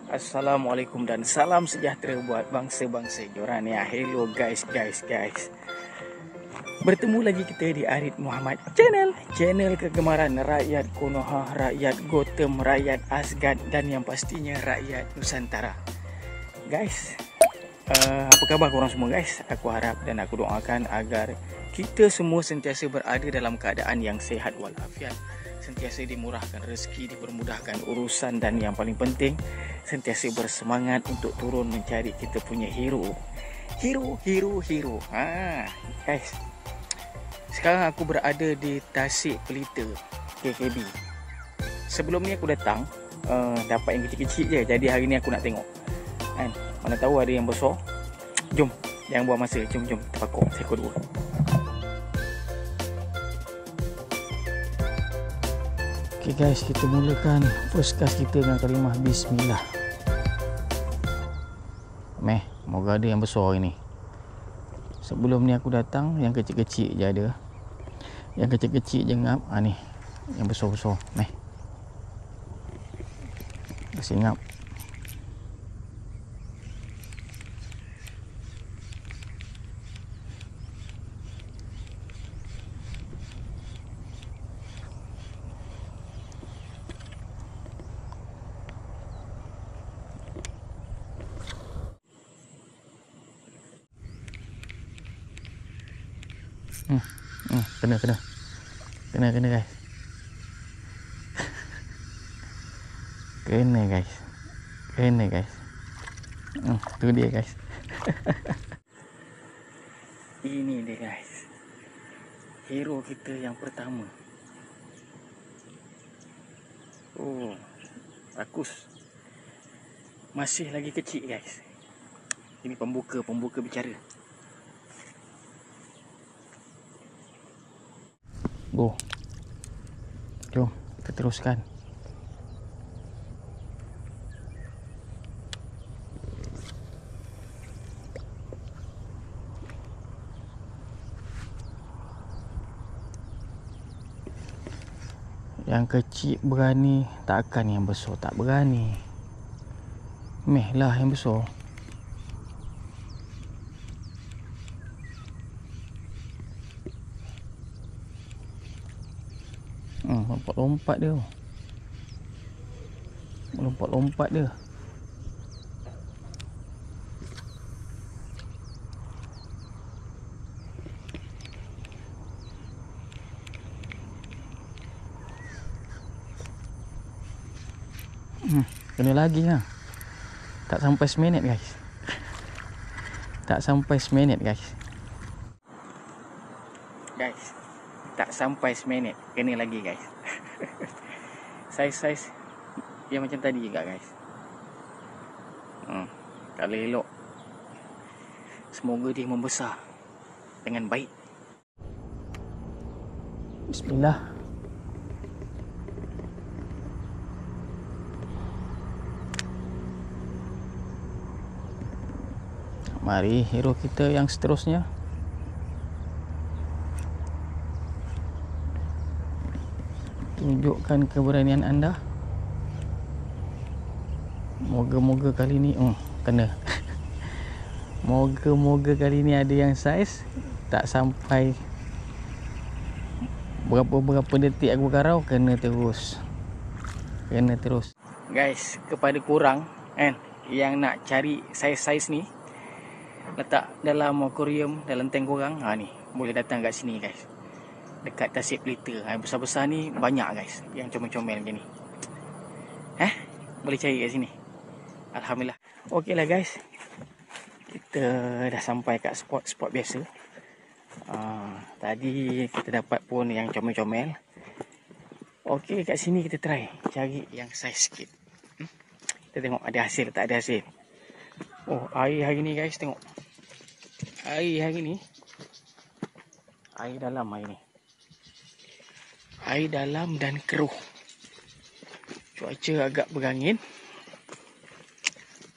Assalamualaikum dan salam sejahtera buat bangsa-bangsa joran ya. Hello guys. Bertemu lagi kita di Arid Muhammad Channel kegemaran rakyat Konoha, rakyat Gotham, rakyat Asgard dan yang pastinya rakyat Nusantara. Guys, apa khabar korang semua guys? Aku harap dan aku doakan agar kita semua sentiasa berada dalam keadaan yang sihat walafiat, sentiasa dimurahkan rezeki, dipermudahkan urusan dan yang paling penting sentiasa bersemangat untuk turun mencari kita punya hero. Guys, sekarang aku berada di Tasik Pelita KKB. Sebelum ni aku datang dapat yang kecil-kecil je. Jadi hari ni aku nak tengok kan, mana tahu ada yang besar. Jom, jangan buang masa. Jom terpakok seekor dua. Okay guys, kita mulakan first cast kita dengan kalimah Bismillah. Moga ada yang besar ini. Sebelum ni aku datang yang kecil-kecil je ada. Yang kecil-kecil je ngap. Ni yang besar-besar. Kasih ngap. Kena guys. Kena guys. Tu dia guys. Ini dia guys, hero kita yang pertama. Rakus. Masih lagi kecil guys. Ini pembuka bicara. Jom kita teruskan. Yang kecil berani, takkan yang besar tak berani. Lah yang besar. Lompat dia. Lompat dia. Kena lagi lah. Tak sampai seminit guys. Tak sampai seminit. Kena lagi guys. Saiz yang macam tadi juga guys. Kalau elok, semoga dia membesar dengan baik. Bismillah. Mari hero kita yang seterusnya. Tunjukkan keberanian anda. Moga-moga kali ni kena. Moga-moga kali ni ada yang saiz. Tak sampai berapa detik aku karau, kena terus. Guys, kepada korang kan yang nak cari saiz ni, letak dalam akuarium, dalam tank korang, ni boleh datang kat sini guys, dekat Tasik Pelita. Besar-besar ni banyak guys, yang comel-comel macam ni. Boleh cari kat sini. Alhamdulillah. Okey lah guys, kita dah sampai kat spot biasa. Tadi kita dapat pun yang comel-comel. Okey, kat sini kita try cari yang saiz sikit. Kita tengok ada hasil tak ada hasil. Air hari ni guys, tengok. Air hari ni, air dalam hari ni. Air dalam dan keruh. Cuaca agak berangin,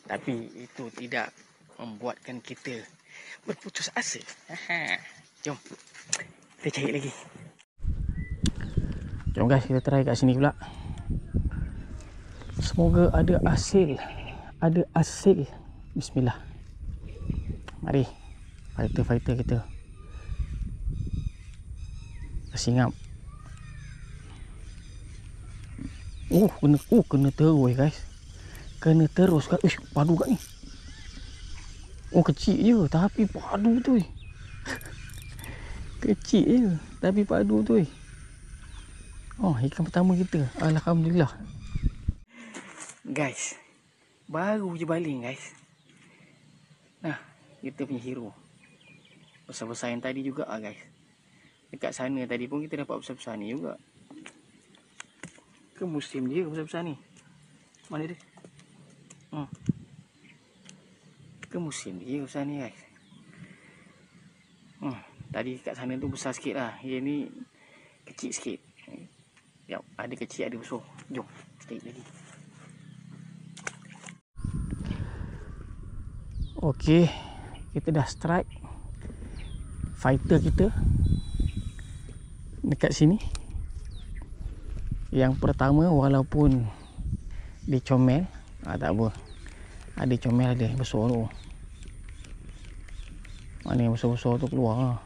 tapi itu tidak membuatkan kita berputus asa. Jom kita cari lagi. Jom guys, kita try kat sini pula. Semoga ada hasil. ada hasil. Bismillah. Mari fighter kita singap. Kena terus guys. Kena terus guys. Uish, padu kat ni. Kecil je tapi padu tu. Kecil je tapi padu tu. Ikan pertama kita. Alhamdulillah. Guys, baru je baling guys. Nah, kita punya hero. Besar-besar yang tadi juga guys. Dekat sana tadi pun kita dapat besar-besar ni juga. Ke musim dia besar-besar ni? Mana dia? Ke musim dia besar ni guys. Tadi kat sana tu besar sikit lah. Yang ni kecil sikit. Yap, ada kecil ada besar. Jom, straight lagi. Okey, kita dah strike fighter kita dekat sini. Yang pertama walaupun dia comel, tak apa. Ada comel ada besar tu. Mana yang besar-besar tu keluar.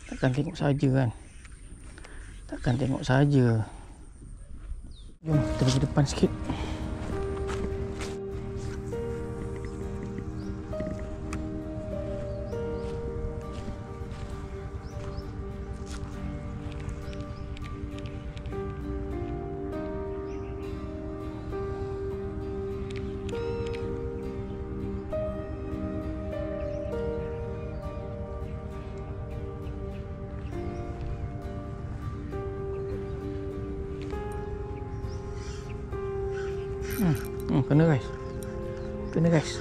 Takkan tengok saja kan. Takkan tengok saja. Jom kita pergi depan sikit. Kena guys. Kena guys.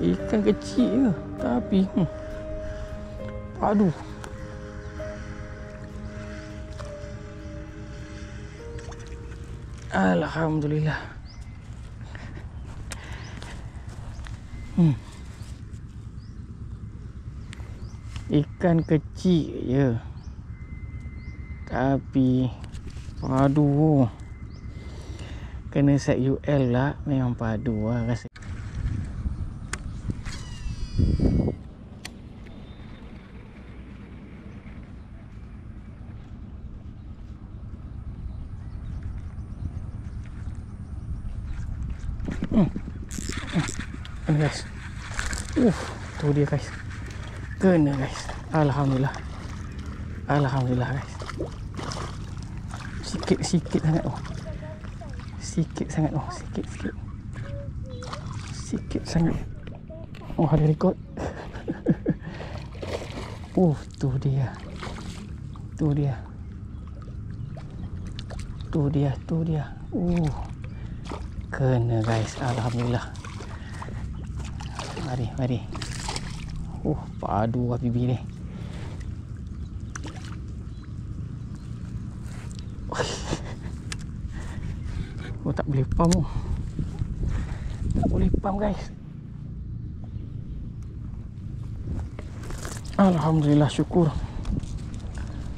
Ikan kecil je tapi padu. Alhamdulillah. Ikan kecil je tapi padu. Kena set UL lah. Memang padu lah rasa. Kena guys. Tu dia guys. Kena guys. Alhamdulillah. Alhamdulillah guys. Sikit sangat sikit sangat sikit sangat. Ada rekod. Tu dia kena guys. Alhamdulillah. Mari padu bibi ni. Tak boleh pam. Tak boleh pam guys. Alhamdulillah, syukur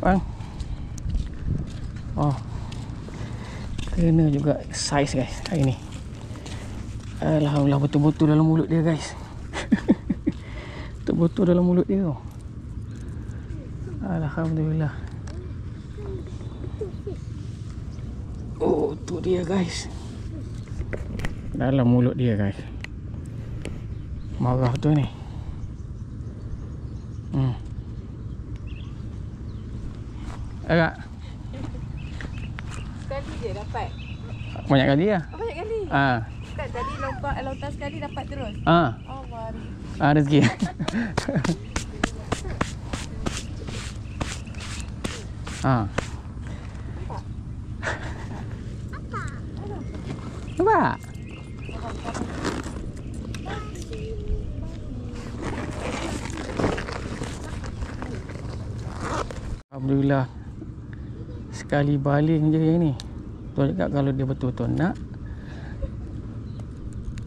bang. Kena juga saiz guys hari ni. Alhamdulillah, betul-betul dalam mulut dia guys. Betul-betul dalam mulut dia. Alhamdulillah. Tu dia guys. Dalam mulut dia guys. Marah tu ni. Agak sekali je dapat. Banyak kali lah. Banyak kali? Kan tadi lautan sekali dapat terus? Rezeki. Nampak? Alhamdulillah. Sekali baling je yang ni. Tuan cakap kalau dia betul-betul nak,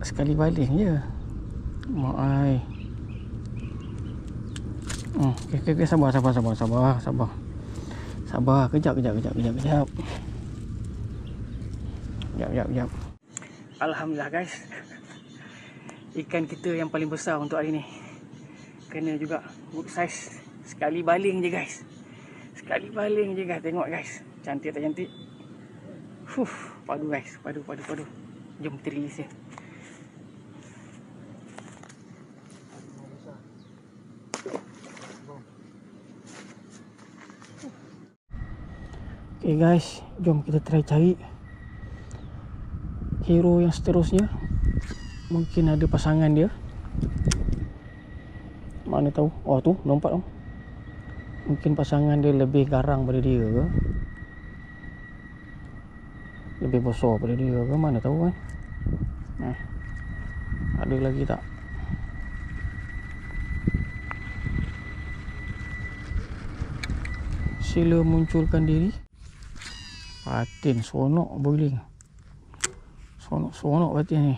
sekali baling je. Mak ai. Okay, sabar. Kejap. Kejap. Alhamdulillah guys. Ikan kita yang paling besar untuk hari ni. Kena juga good size. Sekali baling je guys. Tengok guys. Cantik tak cantik? Padu guys. Padu. Jom kita release dia. Okay guys, jom kita try cari hero yang seterusnya. Mungkin ada pasangan dia. Mana tahu. Oh tu, nampak tu. Mungkin pasangan dia lebih garang pada dia ke, lebih besar pada dia ke, mana tahu kan. Ada lagi tak? Sila munculkan diri. Batin sonok boiling. Sonok batin ni.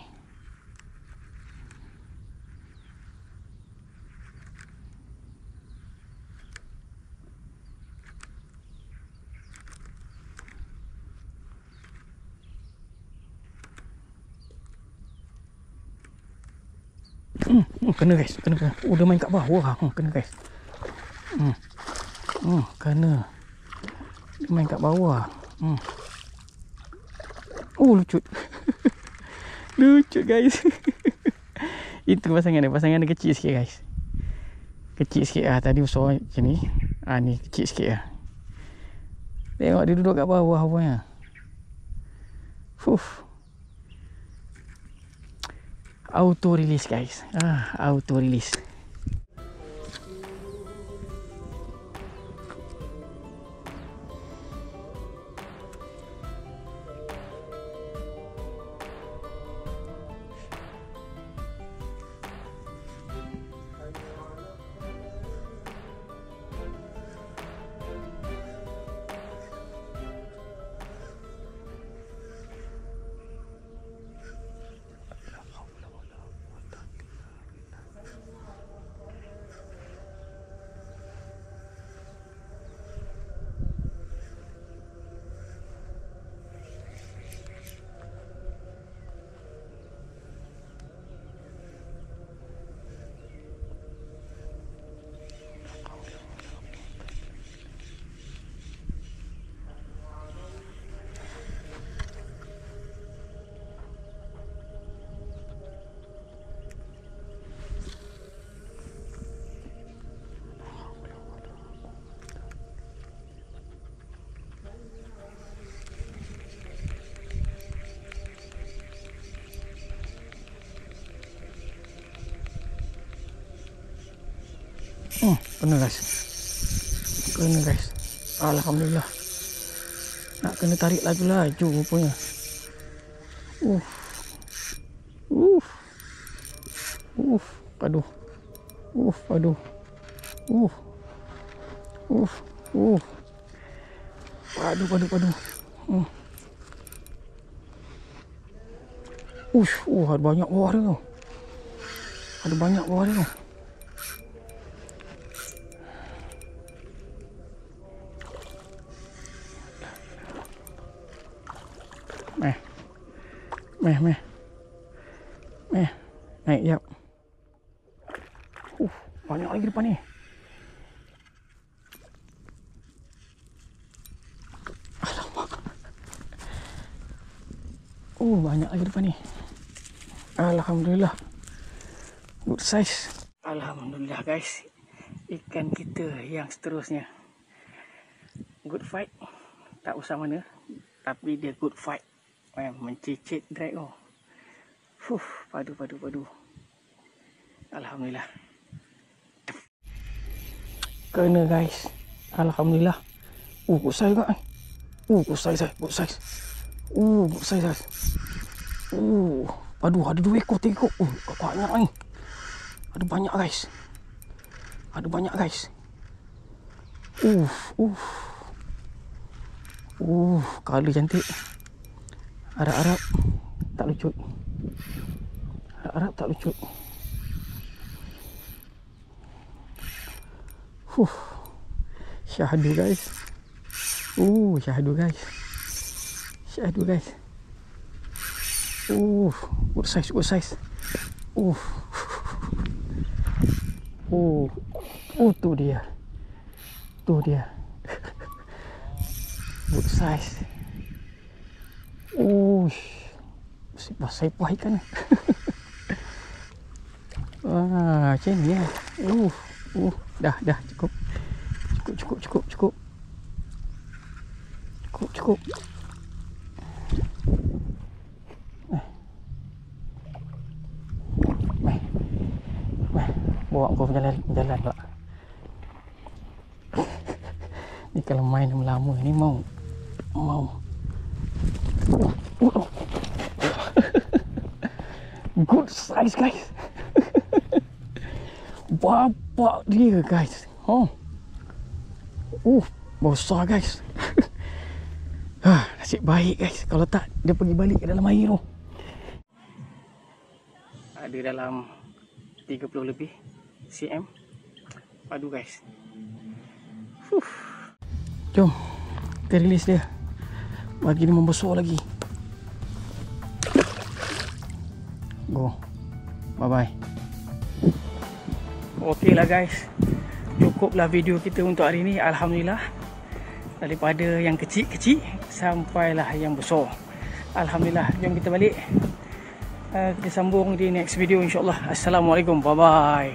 Kena guys, kena. Dia main kat bawah. Kena guys. Kena. Dia main kat bawah. Lucut. Lucut guys. Itu pasangan dia kecil sikit guys. Kecil sikit lah. Tadi besar macam ni. Ni kecil sikit lah. Tengok dia duduk kat bawah punya. Auto release guys. Auto release. Kena guys. Alhamdulillah. Nak kena tarik laju rupanya. Padu. Padu. Ada banyak bawah dia tu. Naik jap. Banyak lagi depan ni. Alamak. Banyak lagi depan ni. Alhamdulillah. Good size. Alhamdulillah guys. Ikan kita yang seterusnya. Good fight. Tak usah mana. Tapi dia good fight. Mencicit drag tu. Padu. Alhamdulillah. Kena guys. Alhamdulillah. Good size juga. Good size. Padu ada 2 ekor, 3 ekor. Banyak ni. Ada banyak guys. Color cantik. Arab tak lucut. Syahdu guys. Syahdu guys. Syahdu guys. Good size, good size. Tu dia. Tu dia. Good size. Sipah ikan. Macam ni lah. Dah cukup. Cukup. Bawa kau jalan pula. Ni kalau main lama ni mau. Good size guys. Bapak dia guys. Besar guys. Nasib baik guys. Kalau tak dia pergi balik ke dalam air tu. Ada dalam 30 lebih cm padu guys. Jom kita release dia. Bagi dia membesar lagi. Go. Bye bye. Okey lah guys. Cukuplah video kita untuk hari ni. Alhamdulillah. Daripada yang kecil-kecil sampailah yang besar. Alhamdulillah. Jom kita balik. Kita sambung di next video insyaAllah. Assalamualaikum. Bye bye.